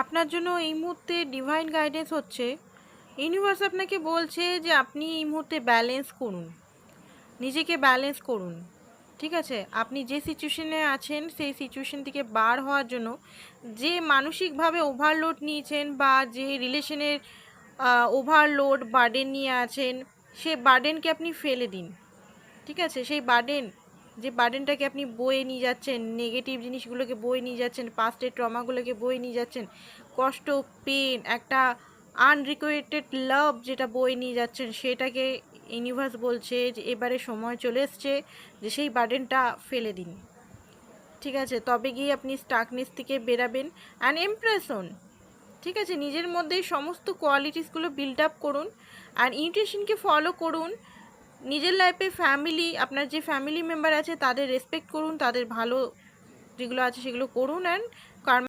আপনার জন্য এই মুহূর্তে ডিভাইন গাইডেন্স হচ্ছে, ইউনিভার্স আপনাকে বলছে যে আপনি এই মুহূর্তে ব্যালেন্স করুন, নিজেকে ব্যালেন্স করুন। ঠিক আছে, আপনি যে সিচুয়েশনে আছেন সেই সিচুয়েশন থেকে বার হওয়ার জন্য যে মানসিকভাবে ওভারলোড নিয়েছেন বা যে রিলেশনের ওভারলোড বার্ডেন নিয়ে আছেন, সে বার্ডেনকে আপনি ফেলে দিন। ঠিক আছে, সেই বার্ডেন, যে বার্ডেনটাকে আপনি বয়ে নিয়ে যাচ্ছেন, নেগেটিভ জিনিসগুলোকে বয়ে নিয়ে যাচ্ছেন, পাস্টের ট্রমাগুলোকে বয়ে নিয়ে যাচ্ছেন, কষ্ট, পেন, একটা আনরিকোয়েটেড লাভ যেটা বয়ে নিয়ে যাচ্ছেন, সেটাকে ইউনিভার্স বলছে যে এবারে সময় চলে এসছে যে সেই বার্ডেনটা ফেলে দিন। ঠিক আছে, তবে গিয়ে আপনি স্টাকনেস থেকে বেরাবেন অ্যান্ড ইমপ্রেশন। ঠিক আছে, নিজের মধ্যে সমস্ত কোয়ালিটিসগুলো বিল্ড আপ করুন আর ইনটিউশনকে ফলো করুন। নিজের লাইফে ফ্যামিলি, আপনার যে ফ্যামিলি মেম্বার আছে তাদের রেসপেক্ট করুন, তাদের ভালো যেগুলো আছে সেগুলো করুন অ্যান্ড